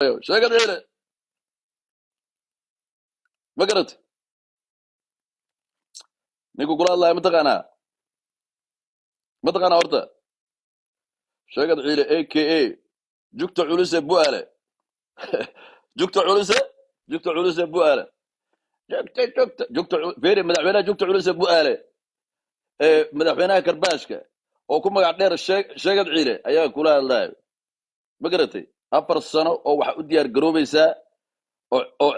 sheegad ciile ma garat ninku kula hadlaya mataqaanaa horta sheegad ciile aka jugta culuse bu'aale jugta culuse jugta culuse bu'aale jugta beeri madaxweynaha jugta culuse bu'aale madaxweynaha karbaashka oo ku magac dheer sheegad ciile ayaa kula hadlaya ma garatay 4 sano oo waxa u diyaar garoobaysaa oo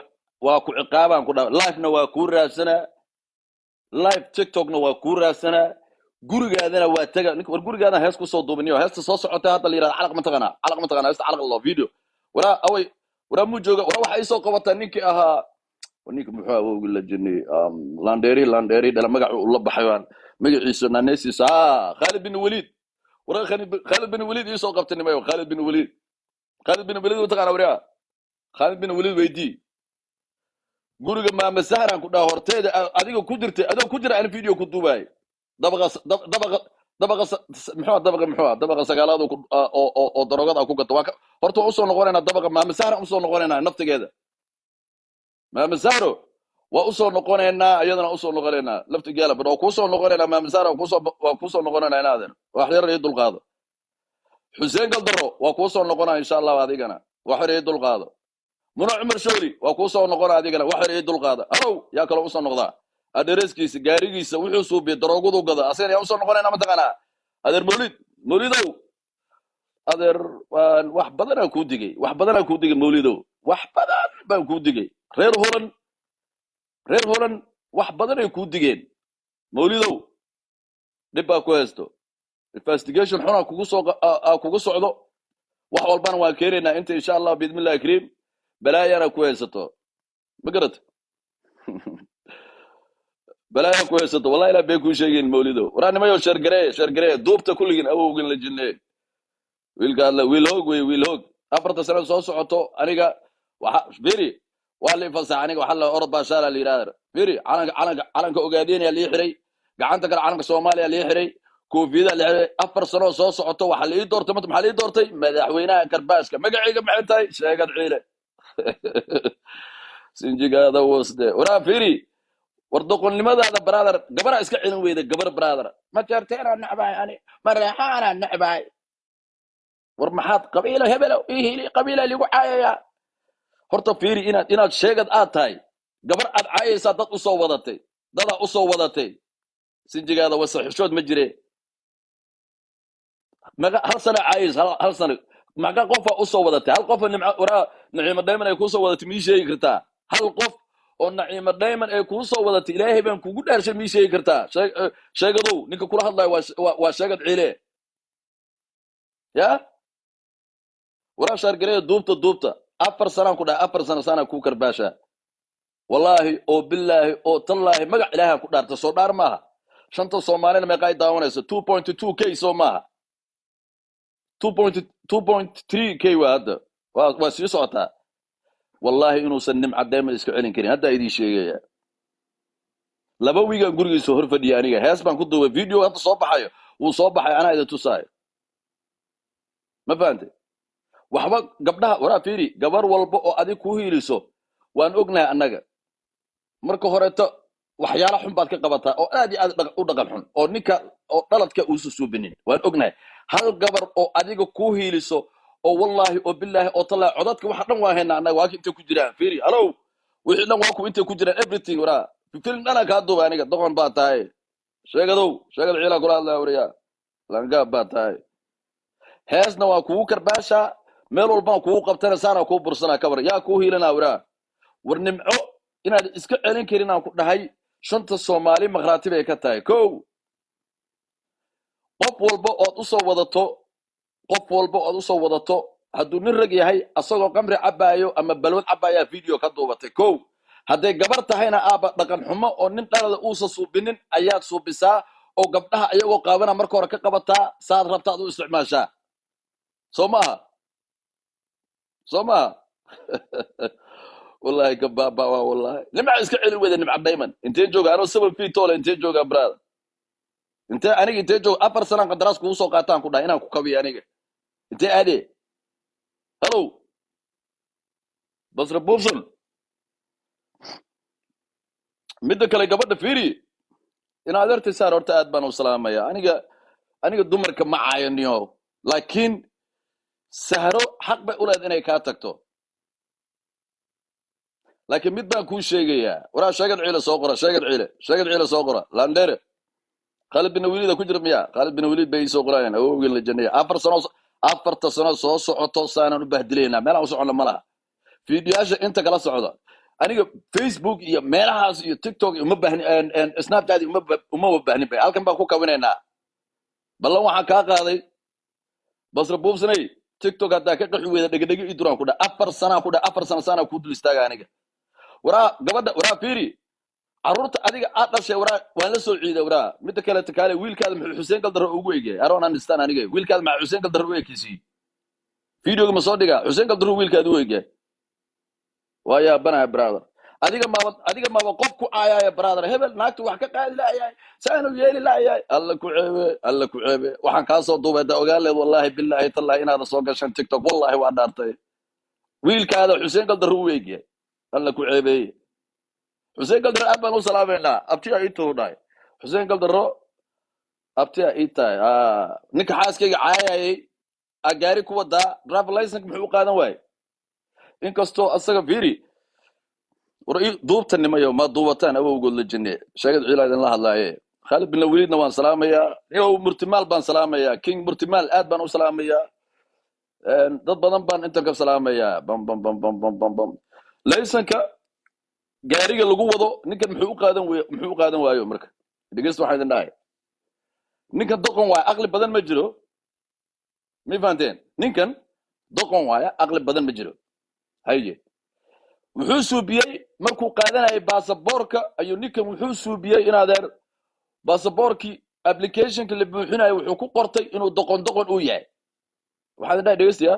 waa ku ciqaabaan ku dhaw live-na waa ku raadsanaa live TikTok-na waa ku raadsanaa gurigaadana waa taga war gurigaadana hees ku soo duubiniyo heesta soo socota hadda la yiraahdo calaq ma taqana heesta calaq loo video wara mu jooga wara waxa ay soo qabataa ninkii ahaa ninka muxuu ahaa la jinni landeri dala magac uu la baxay waan magaciisa naanaysiisa Khalid bin Walid wara Khalid bin Walid ii soo qabtay nimayo Khalid bin Walid uu taqana wara Khalid bin Walid weydii guriga maama Sahran ku dhaa horteeda adiga ku jirtay adoo ku jira aan video ku duubay dabaqa sagaalaad oo darogada ku gato horta waa usoo noqonaynaa dabaqa maama Sahran usoo noqonaynaa naftigeeda maama Sahro waa usoo noqonaynaa iyadana usoo noqonaynaa laftigeela bad oo ku soo noqonaynaa maama Sahro waa ku soo noqonaynaa inaadan wax yar ay dulqaado Xuseen Galdaro waa ku soo noqonaa insha Allah adigana wax yar ay dulqaado Muna Umar Shawri waa ku soo noqonaa adigana wax yar ay dulqaado aw yaa kale usoo noqdaa adereskiisa gaarigiisa wuxuu suubiyay daroogudu gada asagana yaa usoo noqonayna ma taqaanaa adeer mawlidow adeer wax badanaa kuu digay mawlidow wax badan baan kuu digay reer horan wax badanay kuu digeen mawlidow dhib baa ku haysto investigation xuna kugu socdo wax walbana waan keenaynaa inta insha Allah bidmillahi kariim balaayana ku haysato ma garat balaaya ku haysato wallahi ila bay ku sheegeen mawlido waraanimayo shargaree duubta kulligin awowgin la jinnay wiilka alla wiilhoog 4 sano soo socoto aniga waxa beri waa la fasax aniga waxa la orod baashala la yiraahdo beri calanka ogaadeen yaa la xiray gacanta kale calanka Soomaaliya la xiray koofiyada la xiray 4 sano soo socoto waxa la doortay maxaa la doortay madaxweynaha Karbaaska magacayga maxay tahay sheegad ciile sinjigaada wasde wara beri wardoqonnimadaada brother gabara iska cilin weyda gabar brother ma jarteena nacbay ani maraxana nacbay war maxaad qabiilo hebel ihili qabiilo ligu caayaya horta fiiri inaad sheegad aad tahay gabar aad caayaysa dad u soo wadatay sinjigaada wasaxishood ma jire maga hal sana caayis hal sana maga qofa u soo wadatay hal qof niciimo dayman ay ku soo wadatay mi sheegi kartaa hal qof oo naciimo dayman ay ku soo wadatay ilaahay baan kugu dhaarshay mi sheegi kartaa sheegadow ninka kula hadlay waa sheegad ciile ya wara shargaree duubta 4 sano ku dhaa 4 sano sana ku karbaasha wallahi oo billahi oo tallahi magac ilaahay ku dhaarta soo dhaar maaha shanta Soomaalina meeqay daawanayso 2.2k soo maaha 2.3k waada waa sii socotaa wallahi inuusan nimca dayman iska celin karin hadda idin sheegaya laba wiiga gurigiisa hor fadhiya aniga hees baan ku duubay video hadda soo baxayo uu soo baxay anaa ida tusaayo ma fahamtay waxba gabdhaha wara fiiri gabar walba oo adig ku hiiliso waan ognahay annaga marka horeeto waxyaalo xun baad ka qabataa oo aad iyo aad u dhaqan xun oo ninka oo dhaladka uu suubinin waan ognahay hal gabar oo adiga ku hiiliso oo wallahi oo billahi oo tala codadka waxa dhan waa heena annaga waa inta ku jiraan fiiri hello wixii dhan waa ku inta ku jiraan everything wara film dhan ka duubay aniga doqon baa tahay sheegad ciila kula hadlaa wariya langa baa tahay heesna waa kugu karbaasha meel walba kugu qabtana saana ku bursana kabar yaa ku hiilana wara war nimco inaad iska celin karin aan ku dhahay shanta Soomaali maqraatib ay ka tahay kow qof walba oo u soo wadato hadduu nin rag yahay asagoo qamri cabaayo ama balwad cabaaya video ka duubatay kow hadday gabar tahayna aaba dhaqan xumo oo nin dhalada uusa suubinin ayaad suubisaa oo gabdhaha ayagoo qaabana marka hore ka qabataa saad rabtaad u isticmaashaa soo maaha wallahi kababa wallahi nimca iska celin wada nimca dayman intee jooga anoo 7 feet tall intee jooga brother intee jooga 4 sano qadaraas kugu soo qaataan ku dhahay inaan ku kabiyo aniga intee aade hello basra buufsan midda kale gabadha fiiri in adeertay saar horta aad baan u salaamaya aniga dumarka ma caayaniyo laakiin sahro xaq bay u leed inay kaa tagto laakiin mid baan kuu sheegayaa waraa sheegad ciile soo qora sheegad ciile soo qora landere Khalid bin Waliid ku jira miya Khalid bin Waliid bay soo qorayaan awowgii la janay afarta sano soo socoto saanan u bahdileena meel aan u socono malaha fiidiyaasha inta kala socda aniga Facebook iyo meelahaas iyo TikTok uma baahni Snapchat uma baahni bay halkan baan ku kawinaynaa ballan waxaan ka qaaday basra buubsanay TikTok hadda ka qaxwi weeda dhagdhagi ii duraan ku dha 4 sano sana ku dul istaaga aniga waraa gabadha waraa fiiri carruurta adiga aad dhashay waraa waan la soo ciiday waraa midda kale takaale wiilkaada muxuu Xuseen Galdaro ugu eegay aroon aan istaan aniga wiilkaada ma Xuseen Galdaro u eekisi fiidiyoga ma soo dhiga Xuseen Galdaro wiilkaada u eegay waya bana brother adiga ma qof ku caayaya brother hebel naagtu wax ka qaadi laayay saanu yeeli laayay alla ku ceebe waxaan ka soo duubay ogaaleed wallahi billahi tallahi inaad soo gashan TikTok wallahi waa dhaartay wiilkaada Xuseen Galdaro u eegay alla ku ceebe Xuseen Galdaro aad baan u salaameynaa abtiya intuu dhaay Xuseen Galdaro abtiya itay ninka xaaskayga caayayay agaari ku wada driver license muxuu qaadan waay inkastoo asaga fiiri waray duubtan nimayo ma duubataan awowgood la jinne sheegad ciilaad in la hadlaaye Khalid bin Waliidna waan salaamayaa iyo Murtimaal baan salaamayaa King Murtimaal aad baan u salaamayaa dad badan baan inta ka salaamayaa bam laysanka gaariga lagu wado ninkan muxuu qaadan waayo marka dhageysto waxaan idin dhahay ninkan doqon waay aqli badan ma jiro ma fahanteen ninkan doqon waay aqli badan ma jiro haye wuxuu suubiyay markuu qaadanayay baasaboorka ayuu ninkan wuxuu suubiyay in adeer baasaboorkii applicationka la buuxinayo wuxuu ku qortay inuu doqon uu yahay waxaad dhahay dhageystiya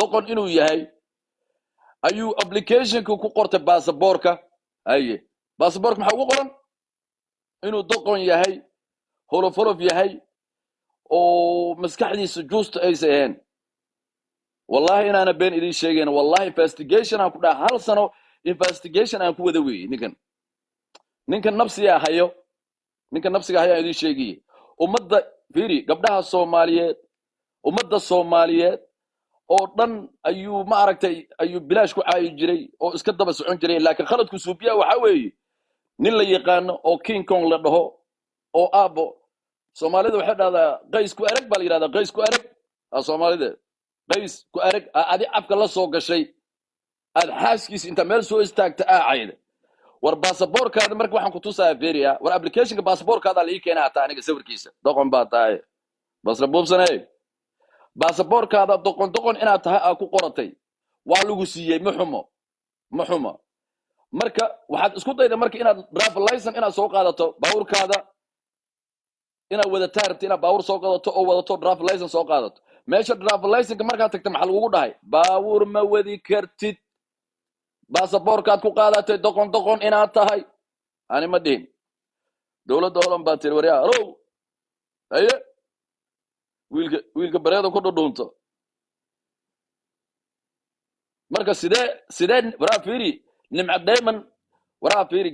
doqon inuu yahay ayuu applicationka ku qortay baasaboorka haye baasaboorka maxaa ugu qoran inuu doqon yahay holofolof yahay oo maskaxdiisa juusta aysan ahayn wallahi inaana been idin sheegeen wallahi investigation aan ku dhahay hal sano investigation aan ku wada weeyay ninkan nafsiga hayo idin sheegay ummadda fiiri gabdhaha Soomaaliyeed oo dhan ayuu ma aragtay ayuu bilaash ku caayi jiray oo iska daba socon jiray laakiin khaladku suubiya waxa weeye nin la yaqaan oo King Kong la dhaho oo aabo Soomaalida waxay dhahdaa qays ku arag bal yiraahdaa qays ku arag Soomaalida qays ku arag adi afka la soo gashay aad xaaskiis inta meel soo istaagta aacayda war baasaboorkaada marka waxaan ku tusayaa fiiriya war applicationka baasaboorkaada la ii keenay hata aniga sawirkiisa doqon baa tahay basra buubsanay baasaboorkaada doqon inaad tahay aad ku qoratay waa lagu siiyay ma xumo marka waxaad isku dayday marka inaad driver license inaad soo qaadato baawurkaada inaad wada taarti inaad baawur soo qaadato oo wadato driver license soo qaadato meesha driver license markaad tagto maxaa lagu dhahay baawur ma wadi kartid baasaboorkaad ku qaadatay doqon inaad tahay ani ma dhihin dawladda Holland baa tiri wariyaa row aye wiilka bareeda ku dhudhuunto marka sidee waraa fiiri nimca Diamond waraa fiiri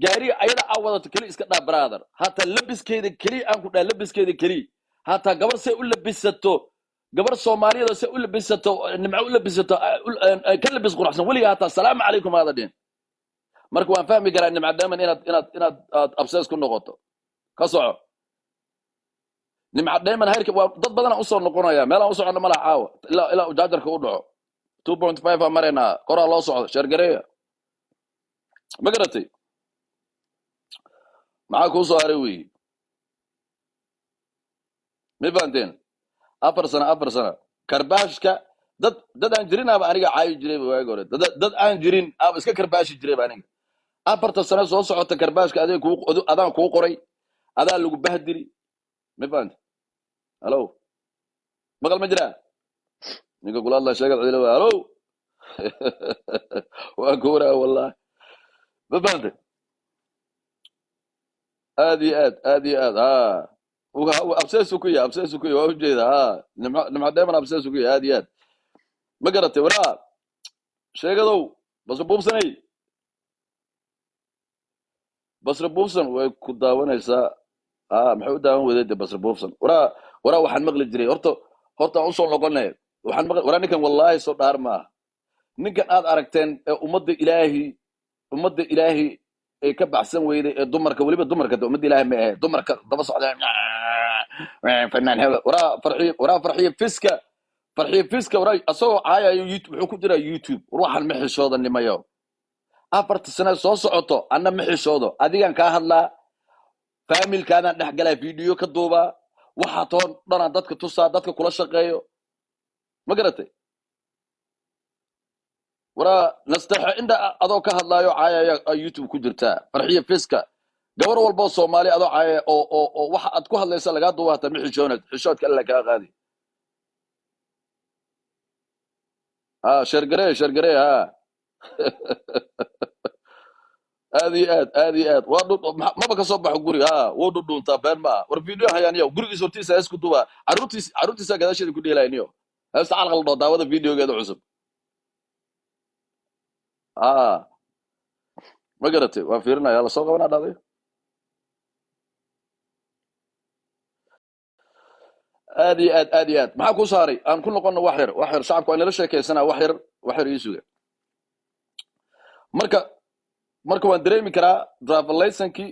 gaari ayada awadato kali iska dhaa brother hata labiskeeda kali aan ku dhaa labiskeeda kali hata gabar say u labisato gabar Soomaaliyeed say u labisato nimca u labisato ka labis quruxsan waliga hata assalaamu calaykum hada dhin marka waan fahmi karaa nimca Diamond inaad absees ku noqoto ka soco nimca Diamond heerka waa dad badan u soo noqonaya meel aan u socono malaha caawa ilaa uu jaajarka u dhaco 2.5 amarena qoraa loo socdo shargareeya ma garatay maxaa kuu soo haray weeye ma fahanteen 4 sano karbaashka dad aan jirin aba aniga caayi jiray waagi hore dad aan jirin aba iska karbaashi jiray aniga 4 sano soo socota karbaashka adaan kuu qoray adaa lagu bahdiri ma fahanteen hello maqal ma jiraa ninka kula hadlaa sheegad ciilo hello waa kuuraa wallahi ma fahanteen aad iyo aad abseesu ku yahay waa ujeeda nimca Diamond abseesu ku yahay aad iyo aad ma garatay waraa sheegadow basra buubsanay basra buubsan way ku daawanaysaa maxay u daawan wadaada basra buubsan waraa waxaan maqli jiray horta aan usoo noqonay waxaan maqli waraa ninkan wallaahi soo dhaar maaha ninkan aad aragteen ee ummadda ilaahi ay ka baxsan weyday ee dumarka weliba dumarka ummadda ilaahi ma ahe dumarka daba socdeen fanaan hebel waraa farxiye fiska waraa asagoo caayayo wuxuu ku jiraa youtube war waxaan ma xishooda nimayo 4 sano soo socoto anna ma xishoodo adigan kaa hadlaa faamilkaadaan dhex galaa video ka duubaa waxaa toon dhanaan dadka tusaa dadka kula shaqeeyo ma garatay waraa nastaxa inda adoo ka hadlaayo caayaya youtube ku jirtaa farxiye fiska gabar walbo Soomaali adoo caayaya oo waxa aad ku hadlaysa laga duubaa ta xishoodka alla ka qaadi shargare aad maba ka soo baxo guriga wuu dhudhuuntaa been ma war video hayaaniyo gurigiisa hortiisa isku duba caruurtiisa gadaasheeda ku dheelayniyo heesta calqal dhoo daawada videogeeda cusub ma garatay waa fiirinaya la soo qabanaa dhaaday aad maxaa ku saaray aan ku noqono wax yar shacabku ay nala sheekaysanaa wax yar ii suga marka waan dareemi karaa driver license-kii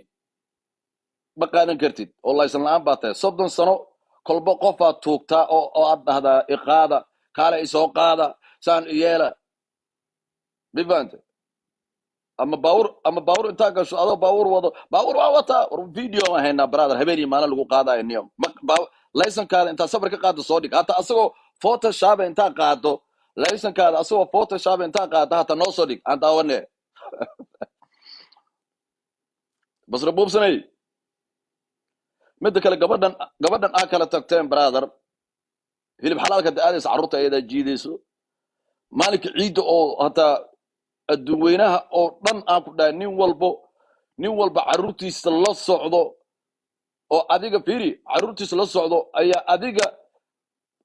ma qaadan kartid oo license la'aan baa tahay 30 sano kolba qof aad tuugtaa oo aad dhahdaa iqaada kaale isoo qaada saan yeela bivante ama baawur intaa gasho adoo baawur waa wataa war video ma hayna brother habeenii maalin lagu qaadayo niyo license-kaada intaa safar ka qaado soo dhig hata asagoo photoshop intaa qaado license-kaada asagoo photoshop intaa qaado hata noo soo dhig aan daawane basra buubsanay midda kale gabadhan aa kala tagteen brother hilib xalaalka da'aadaysa carruurta ayadaa jiidayso maalinka ciidda oo hataa adduun weynaha oo dhan aan ku dhahay nin walba carruurtiisa la socdo oo adiga fiiri carruurtiisa la socdo ayaa adiga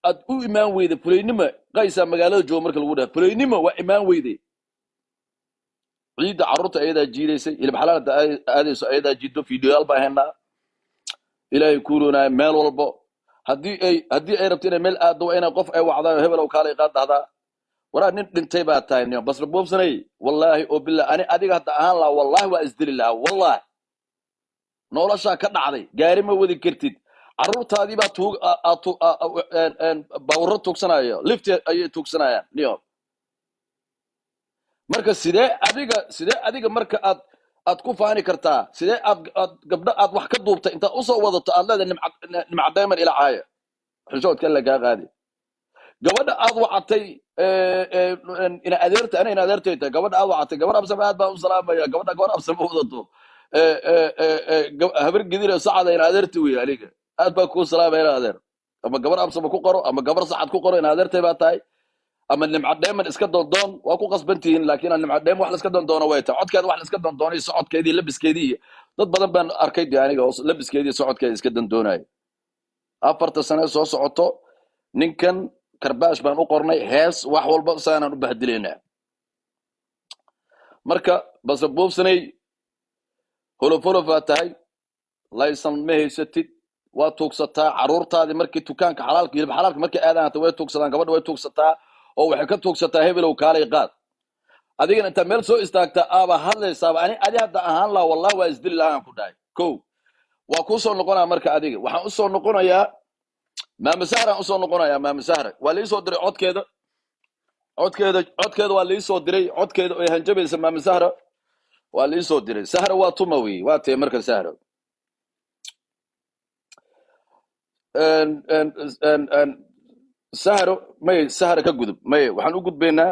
aad u imaan weyday fulaynimo qaysaa magaalada jooga marka lagu dhahay fulaynimo waa imaan weyday ciidda carruurta ayadaa jiidaysay hilib xalaalka da'aadayso ayadaa jiiddo videoyaal baa haynaa ilaahay kuuroonaya meel walbo haddii ay rabto inay meel aado waa inay qof ay wacdaayo hebel oo kaalay qaad dhahdaa waraa nin dhintay baa tahay niyo basra buubsanay wallaahi oo billah adiga hadda ahaan lahaa wallaahi waa isdili lahaa wallaahi noloshaa ka dhacday gaari ma wadi kartid carruurtaadii baa baawurro tuugsanaya lift ayay tuugsanayaan niyo marka sidee adiga marka aad ku faani kartaa sidee aad gabdho aad wax ka duubtay inta u soo wadato aad leedahay nimcadayman ila caaya xishoodka la gaa qaadi gabadha aad wacatay ina adeertay gabadha aad wacatay gabar absam aad baan u salaamaya gabar absam wadato habar gidira sacada ina adeertay weey aliga aad baan ku salaamaya adeer ama gabar absam ku qoro ama gabar sacad ku qoro ina adeertay baa tahay ama nimcadayman iska doon waa ku qasbantihiin laakiin nimcadayman wax la iska doono way tahay codkeeda wax la iska doonay socodkeedii labiskeedii dad badan baan arkay aniga oo labiskeedii socodkeeda iska doonay 4 sano soo socoto ninkan karbaash baan u qornay hees wax walba saanaan u bahdileynaa marka basra buubsanay holo baa tahay laysan ma haysatid waa tuugsataa carruurtaadii markii dukaanka hilib xalaalka markii aadaan hata way tuugsadaan gabadha way tuugsataa oo waxay ka tuugsataa hebelow kaalay qaad adigana intaa meel soo istaagtaa aaba hadlaysaaba adi hadda ahaan laha wallahi waa isdili lahaan ku dhahay waa kuu soo noqonaya marka adiga waxaan u soo noqonayaa maama sahraan usoo noqonayaa maama sahra waa liisoo diray codkeeda waa liisoo diray codkeeda oo hanjabaysa maama sahra waa liisoo diray sahra waa tuma wey waa tee marka sahra sahra ka gudub waxaan u gudbaynaa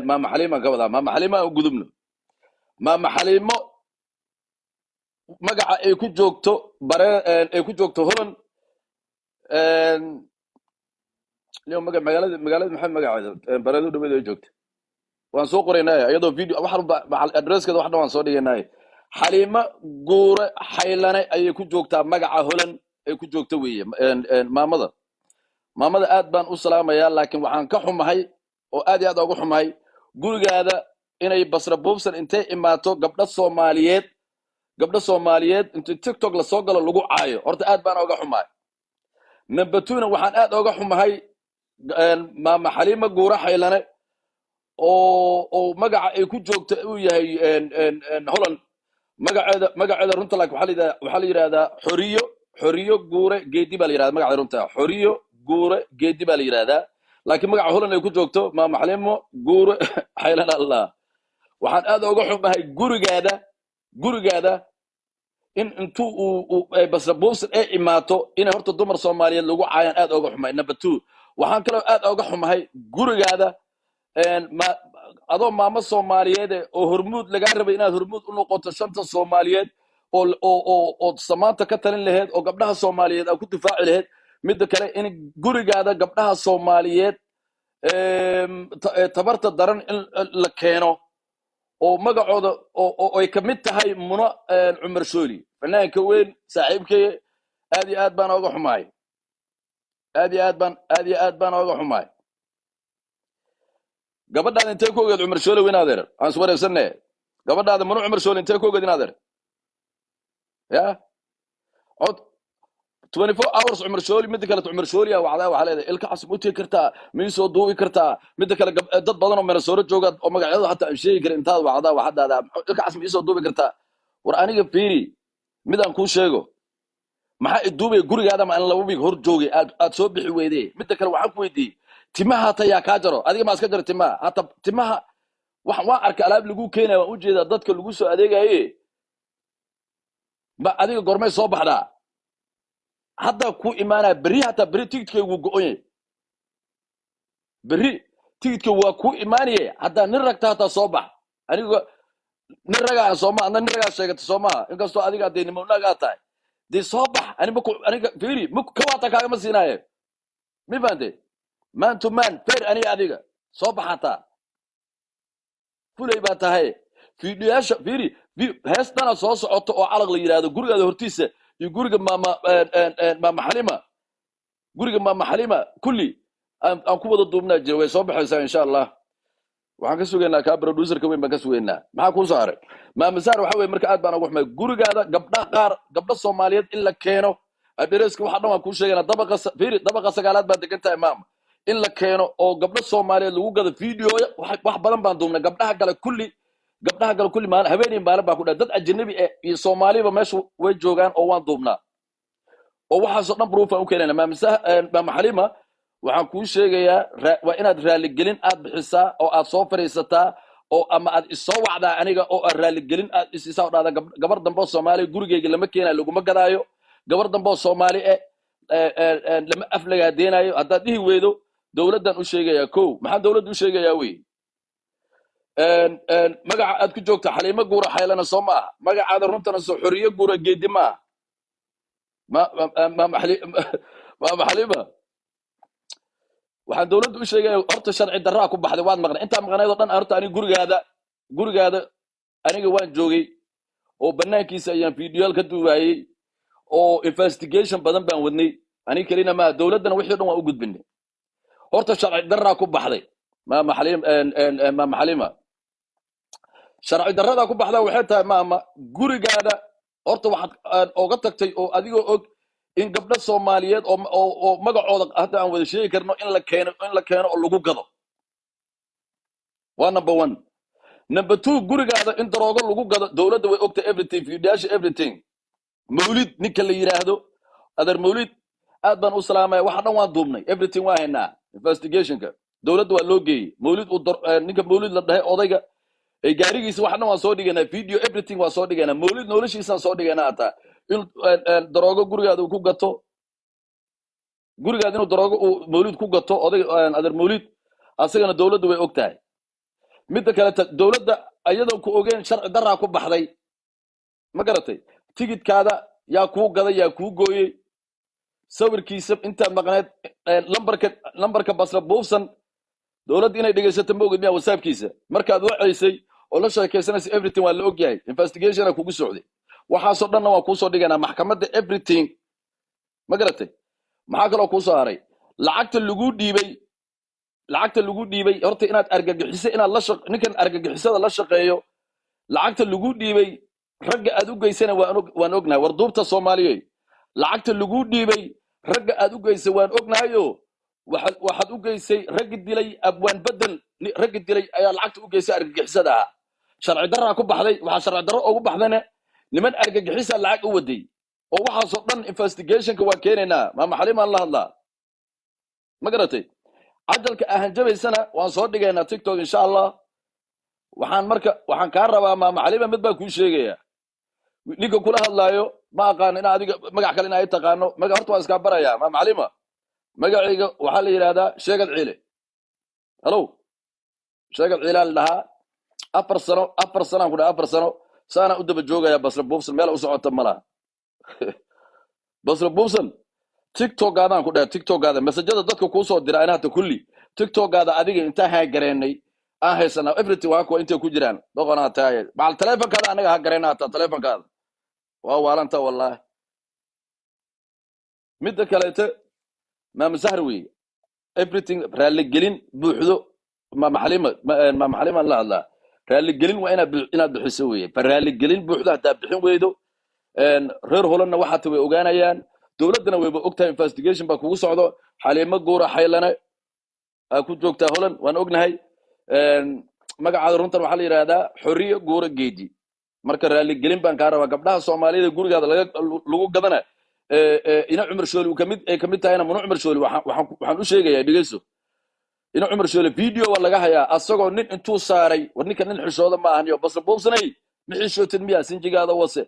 maama xaliimaan ka wadaa maama xaliima aan u gudubno maama xaliimo magaca ay ku joogto holan magaalada maxay magaceeda bareedo dhaweed ay joogta waan soo qoraynaa iyadoo video adreskeeda wax dhan waan soo dhigaynaa xaliimo guure xaylane ayay ku joogtaa magaca holan ay ku joogta weeye maamada aad baan u salaamayaa laakiin waxaan ka xumahay oo aad iyo aad ugu xumahay gurigaada inay basra buubsan intay imaato gabdha Soomaaliyeed inta TikTok la soo galo lagu caayo horta aad baan uga xumaay number 2 na waxaan aad uga xumahay maama Xaliima Guura Xaylane oo magaca ay ku joogto uu yahay Holland magaceeda runta waxa la yiraahdaa xoriyo guure geedi baa la yiraahdaa magaca runta xoriyo guure geedi baa la yiraahdaa laakiin magaca Holland ay ku joogto maama Xaliimo Guure Xaylane Allah waxaan aad uga xumahay gurigaada in intuu ay basra buubsan ay imaato inay horta dumar Soomaaliyeed lagu caayaan aad uga xumahay number 2 waxaan kaloo aad uga xumahay gurigaada adoo maamo Soomaaliyeed oo hormuud laga rabay inaad hormuud u noqoto shanta Soomaaliyeed oo samaanta ka talin lahayd oo gabdhaha Soomaaliyeed aad ku difaaci lahayd mid kale in gurigaada gabdhaha Soomaaliyeed tabarta daran in la keeno oo magacooda oo ay kamid tahay Muno Cumar Shooli fanaanka weyn saaxiibkay aad iyo aad baan uga xumaay aad iyo aad baan uga xumaay gabadhaada intee ku ogeed Cumar Shooli weyn adeer aan soo wareegsanay gabadhaada Muno Cumar Shooli intee ku ogeed adeer ya 24 hours Cumar Shooli mid kale Cumar Shooli waxa leedahay ilka casb u tii kartaa miisoo duubi kartaa mid kale dad badan oo meel soo jooga oo magacyada hatta aan sheegi karin intaad waxdaada ilka casb miisoo duubi kartaa war aniga fiiri mid aan ku sheego maxaa i duubay gurigaada ma aan laba week hor joogay aad soo bixi weydee mid kale waxaan ku weydiiyay timaha hata yaa ka jaro adiga ma iska jaro timaha hata timaha waan arka alaab lagu keenay waan u jeedaa dadka lagu soo adeegaye ba adiga gormay soo baxdaa hadda ku imaana bari hata bari tigidkay ugu go'oyay bari tigidka waa ku imaaniyay hadda nin ragta hata soo bax aniga nin raga nin raga sheegata Soomaa inkastoo adiga adeynimo naga tahay di soo bax aniga fiiri ka wata kaaga ma siinaaye mi bande man to man fair ani adiga soo bax hata fulay ba tahay fiidiyasha fiiri heestana soo socoto oo calag la yiraahdo gurigaada hortiisa iyo guriga maama Xaliima kulli aan ku wada duubnaa jiray way soo baxaysaa insha Allah waxaan ka sugeynaa ka producer-ka weyn baan ka sugeynaa maxaa ku saaray maama Saar waxa weey marka aad baan ugu xumay gurigaada gabdha Soomaaliyeed in la keeno adreeska waxa dhan waan ku sheeganaa dabaqa sagaalaad baa degan tahay maama in la keeno oo gabdha Soomaaliyeed lagu gado video wax badan baan duubnaa gabdhaha kale kulli maan habeenin baalan baa ku dhaa dad ajnabi ah iyo Soomaaliba meesha way joogaan oo waan duubnaa oo waxa soo dhan proof aan u keenana maama Xaliima waxaan ku sheegayaa waa inaad raali gelin aad bixisaa oo aad soo fariisataa oo ama aad isoo wacdaa aniga oo aad raali gelin aad isiisaa oo dhaada gabar dambe Soomaali gurigeyga lama keenayo laguma gadaayo gabar dambe Soomaali lama aflagaadenayo haddaad dhihi weydo dawladdan u sheegayaa maxaan dawladdu u sheegayaa wey magaca aad ku joogta Xaliima Guura Xaylane soo maaha magacaada runtana soo xoriyo guura geedi maaha maama Xaliima waxaan dawladdu u sheegay horta sharci darraa ku baxday waad maqnay inta maqnayd oo dhan horta aniga gurigaada aniga waan joogay oo banaankiisa ayaan fiidiyool ka duubayay oo investigation badan baan wadnay aniga kalina ma dawladana wixii dhan waa u gudbinay horta sharci darraa ku baxday maama Xaliima sharci darrada ku baxda waxay tahay maama gurigaada horta waxaad oga tagtay oo adigoo og in gabdha Soomaaliyeed oo magacooda hadda aan wada sheegi karno in la keeno oo lagu gado waa number 1 number 2 gurigaada in daroogo lagu gado dawladda way ogtay everything fiidiyaasha everything mawlid ninka la yiraahdo adar mawlid aad baan u salaamay waxa dhan waan duubnay everything waa haynaa investigationka dawladda waa loo geeyay mawlid ninka mawlid la dhahay odayga ay gaarigiisa wax dhan waan soo dhiganaa video everything waan soo dhiganaa mawlid noloshiisa soo dhiganaa ata in daroogo gurigaada ku gato gurigaada inuu daroogo mawlid ku gato oday adar mawlid asagana dawladdu way ogtahay mid kale dawladda ayadoo ku ogeen sharci darraa ku baxday ma garatay tigidkaada yaa ku gaday yaa ku gooyay sawirkiisa inta maqneed lambarka basra buufsan dawladda inay dhageysato ma ogid miyaa whatsappkiisa markaad wacaysay oo la sheekaysanaysa everything waa la ogyahay investigation kugu socday waxaasoo dhanna waan kuu soo dhiganaa maxkamadda everything ma garatay maxaa kaloo kuu soo haray lacagta lagu dhiibay lacagta lagu dhiibay horta inaad argagixiso inaad la ninkan argagixisada la shaqeeyo lacagta lagu dhiibay ragga aad u geysana waan ognahay war duubta Soomaaliyeey lacagta lagu dhiibay ragga aad u geysay waan ognahayo waxaad u geysay ragga dilay abwaan bedel ragga dilay ayaa lacagta u geysay argagixisada sharci darro ku baxday waxa sharci darro ugu baxdana niman argagixisa lacag u waday oo waxa soo dhan investigationka waa keenayna ma maxaliman la hadlaa ma garatay cajalka ahan jabaysana waan soo dhigaynaa TikTok insha Allah waxaan ka rabaa ma maxalima mid baa ku sheegaya ninka kula hadlaayo ma aqaan in adiga magac kale in ay taqaano magac horta waa iska baraya ma maxalima magaciga waxa la yiraahdaa sheegad ciile hello sheegad ciile laha afar sano ku dhaaf 4 sano saana u daba joogaya basra buubsan meel u socota malaha basra buubsan TikTok gaadaan ku dhaaf TikTok gaada message-da dadka ku soo diraa inaad kulli TikTok gaada adiga inta ha gareynay aan haysana everything waa ku inta ku jiraan doqona taay bal telefonkaada anaga ha gareynaa ta telefonkaada waa waalanta wallahi mid kaleete ma masahri everything raali gelin buuxdo ma maxalima la hadlaa raali gelin waa inaad bixiso weeye raali gelin buuxdo hadaa bixin weydo reer holanna waxa way ogaanayaan dawladana wayba ogtahay investigation ba kugu socdo xaliimo guura xaylana ku joogta holan waan ognahay magacaada runtan waxa la yiraahdaa xoriyo guura geedi marka raali gelin baan ka rabaa gabdhaha Soomaaliyeed gurigaada lagu gadana ina Umar Shooli kamid tahayna Manu Umar Shooli waxaan u sheegayaa dhigeyso ina Umar Shooli video waa laga hayaa asagoo nin intuu saaray war ninka nin xishooda ma ahaniyo bas boobsanay mixishootid miya sinjigaada wase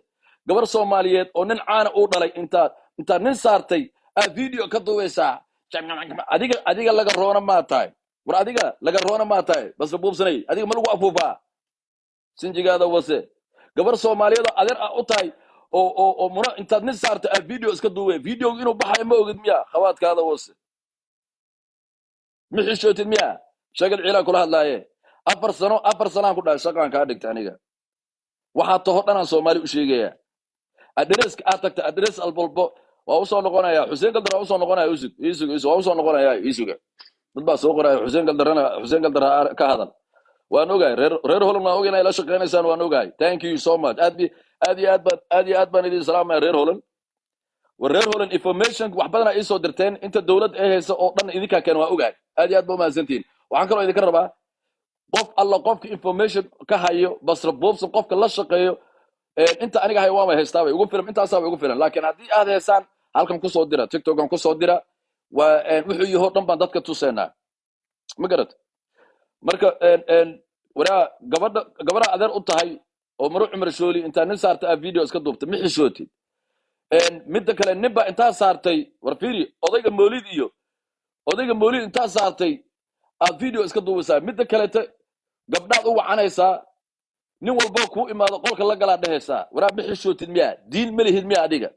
gabar Soomaaliyeed oo nin caana u dhalay inta nin saartay video ka duwaysa adiga laga roona ma tahay war adiga laga roona ma tahay bas boobsanay adiga ma lagu afuufaa sinjigaada wase gabar Soomaaliyeed adeer u tahay oo muna inta nin saartay video iska duway video inuu baxay ma ogid miya khawaadkaada wase mixishootid miya shagal ciila kula hadlaaye 4 sano ku dhaay shaqan ka dhigtay aniga waxa too dhanaan Soomaali u sheegaya adreeska aad tagta adrees albolbo waa u soo noqonaya Xuseen Galdara u soo noqonaya isug waa u soo noqonaya isuga dad baa soo qoraya Xuseen Galdara ka hadal waan ogahay reer holan waan ogahay la shaqeynaysan waan ogahay thank you so much aad baan idin salaamay reer holan wareer holan information wax badan ay soo dirteen inta dawlad ay hayso oo dhan idinka keen waa ogahay aad baa maasantiin waxaan kaloo idinka rabaa qof alla qofka information ka hayo basra boobsan qofka la shaqeeyo inta aniga hay waa ma haystaa ugu filan intaas waa ugu filan laakiin hadii aad heesaan halkan ku soo dira TikTok-an ku soo dira waa wuxuu yahay dhan baan dadka tuseena ma garad marka waraa gabadha adeer u tahay oo Manu Umar Shooli inta nin saartay video iska duubtay mixishooti mid kale ninba inta saartay war fiiri odayga moolid inta saartay video iska duubaysa mid kale gabdhaad u wacanaysa nin walba ku imaado qolka la gala dhehaysa waraa bixishootid miya diin ma lihid miya adiga